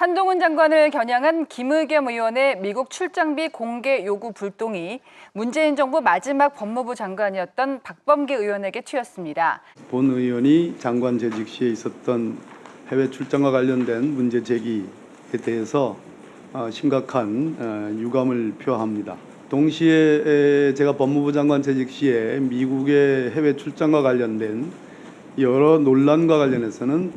한동훈 장관을 겨냥한 김의겸 의원의 미국 출장비 공개 요구 불똥이 문재인 정부 마지막 법무부 장관이었던 박범계 의원에게 튀었습니다. 본 의원이 장관 재직 시에 있었던 해외 출장과 관련된 문제 제기에 대해서 심각한 유감을 표합니다. 동시에 제가 법무부 장관 재직 시에 미국의 해외 출장과 관련된 여러 논란과 관련해서는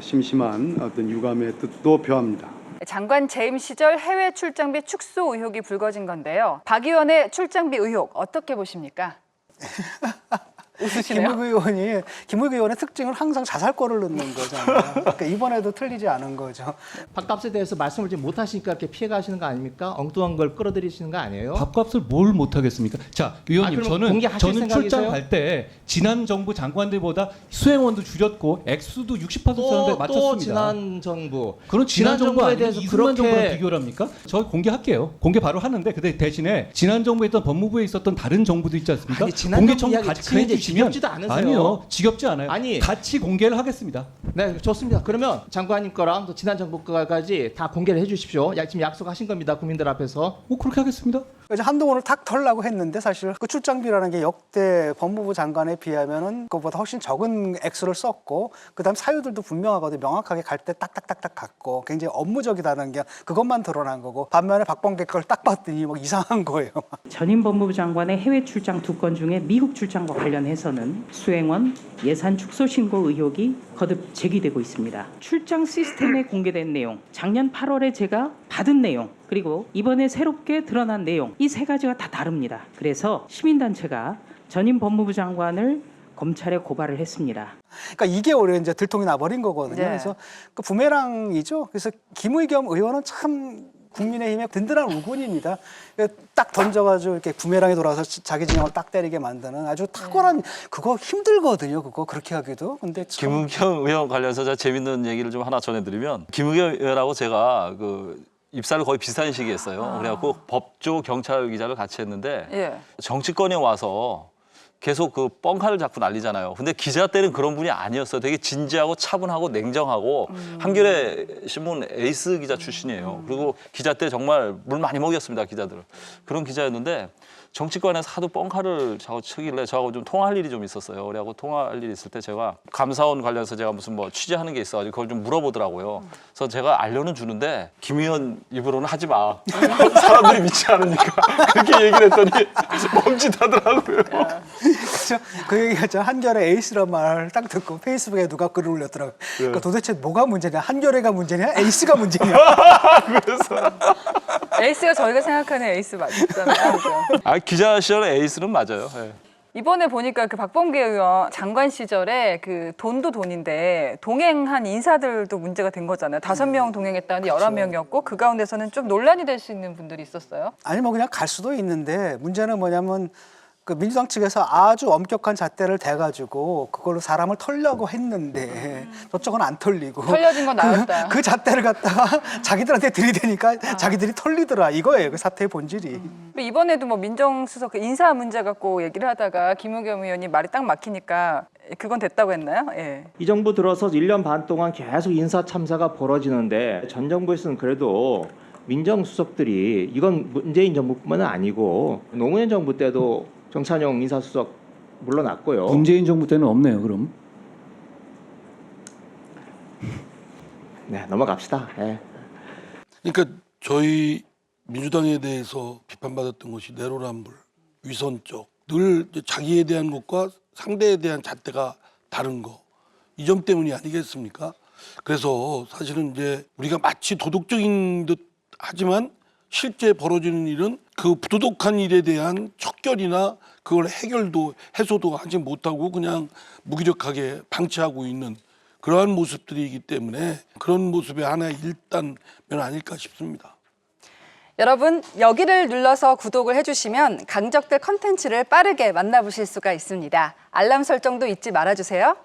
심심한 어떤 유감의 뜻도 표합니다. 장관 재임 시절 해외 출장비 축소 의혹이 불거진 건데요. 박 의원의 출장비 의혹 어떻게 보십니까? 웃으시네요. 김의겸 의원의 특징은 항상 자살골을 넣는 거잖아요. 그러니까 이번에도 틀리지 않은 거죠. 밥값에 대해서 말씀을 좀 못하시니까 이렇게 피해가시는 거 아닙니까? 엉뚱한 걸 끌어들이시는 거 아니에요? 밥값을 뭘 못하겠습니까? 자, 의원님, 저는 출장 갈 때 지난 정부 장관들보다 수행원도 줄였고 액수도 60%에 맞췄습니다. 또 지난 정부. 그런 지난 정부 아니면 대해서 이승만 정부랑 비교를 합니까? 저 공개할게요. 공개 바로 하는데 근데 대신에 지난 정부에 있던 법무부에 있었던 다른 정부도 있지 않습니까? 아니, 지난 공개 정부 청구 같이 해주시면 지겹지도 않으세요? 아니요, 지겹지 않아요. 아니, 같이 공개를 하겠습니다. 네, 좋습니다. 그러면 장관님 거랑 또 지난 정부 거까지 다 공개를 해주십시오. 지금 약속하신 겁니다, 국민들 앞에서. 그렇게 하겠습니다. 이제 한동훈을 탁 털려고 했는데 사실 그 출장비라는 게 역대 법무부 장관에 비하면은 그보다 훨씬 적은 액수를 썼고 그다음 사유들도 분명하거든요. 명확하게 갈 때 딱딱딱딱 갔고 굉장히 업무적이다는 게 그것만 드러난 거고 반면에 박범계 걸 딱 봤더니 뭐 이상한 거예요. 전임 법무부 장관의 해외 출장 2건 중에 미국 출장과 관련해서는 수행원 예산 축소 신고 의혹이 거듭 제기되고 있습니다. 출장 시스템에 공개된 내용, 작년 8월에 제가 받은 내용, 그리고 이번에 새롭게 드러난 내용, 이 세 가지가 다 다릅니다. 그래서 시민단체가 전임 법무부 장관을 검찰에 고발을 했습니다. 그러니까 이게 오히려 이제 들통이 나버린 거거든요. 네. 그래서 그 부메랑이죠. 그래서 김의겸 의원은 참 국민의힘의 든든한 우군입니다. 딱 던져가지고 이렇게 부메랑이 돌아서 자기 진영을 딱 때리게 만드는 아주 탁월한 그거 힘들거든요. 그거 그렇게 하기도. 근데 참... 김의겸 의원 관련해서 제가 재밌는 얘기를 좀 하나 전해드리면 김의겸 의원하고 제가 입사를 거의 비슷한 시기에 했어요. 그래갖고 법조 경찰 기자를 같이 했는데 예. 정치권에 와서 계속 그 뻥카를 자꾸 날리잖아요. 근데 기자 때는 그런 분이 아니었어요. 되게 진지하고 차분하고 냉정하고 한겨레 신문 에이스 기자 출신이에요. 그리고 기자 때 정말 물 많이 먹였습니다, 기자들. 그런 기자였는데 정치권에서 하도 뻥카를 자꾸 치길래 저하고 좀 통화할 일이 좀 있었어요. 그래갖고 통화할 일이 있을 때 제가 감사원 관련해서 제가 무슨 취재하는 게 있어가지고 그걸 좀 물어보더라고요. 그래서 제가 알려는 주는데 김 의원 입으로는 하지 마. 사람들이 믿지 않으니까 그렇게 얘기를 했더니 멈칫하더라고요. 그 얘기가 저 한겨레 에이스란 말 딱 듣고 페이스북에 누가 글을 올렸더라고요. 그러니까 도대체 뭐가 문제냐? 한겨레가 문제냐? 에이스가 문제냐? 그래서 에이스가 저희가 생각하는 에이스 맞잖아요. 그죠? 기자 시절에 에이스는 맞아요. 네. 이번에 보니까 그 박범계 의원 장관 시절에 그 돈도 돈인데 동행한 인사들도 문제가 된 거잖아요. 5명 동행했다는데 11명이었고 그 가운데서는 좀 논란이 될 수 있는 분들이 있었어요. 아니 뭐 그냥 갈 수도 있는데 문제는 뭐냐면 그 민주당 측에서 아주 엄격한 잣대를 대가지고 그걸로 사람을 털려고 했는데 저쪽은 안 털리고 털려진 건 나였다. 그 잣대를 갖다가 자기들한테 들이대니까 자기들이 털리더라 이거예요. 그 사태의 본질이. 이번에도 민정수석 인사 문제 갖고 얘기를 하다가 김의겸 의원이 말이 딱 막히니까 그건 됐다고 했나요? 예. 이 정부 들어서 1년 반 동안 계속 인사 참사가 벌어지는데 전 정부에서는 그래도 민정수석들이 이건 문재인 정부뿐만 아니고 노무현 정부 때도 정찬용 인사수석 물러났고요. 문재인 정부 때는 없네요, 그럼. 네, 넘어갑시다. 네. 그러니까 저희 민주당에 대해서 비판받았던 것이 내로남불, 위선적, 늘 자기에 대한 것과 상대에 대한 잣대가 다른 거. 이 점 때문이 아니겠습니까? 그래서 사실은 이제 우리가 마치 도덕적인 듯 하지만 실제 벌어지는 일은 그 부도덕한 일에 대한 척결이나 그걸 해소도 하지 못하고 그냥 무기력하게 방치하고 있는 그러한 모습들이기 때문에 그런 모습의 하나의 일단면 아닐까 싶습니다. 여러분 여기를 눌러서 구독을 해주시면 강적들 컨텐츠를 빠르게 만나보실 수가 있습니다. 알람 설정도 잊지 말아주세요.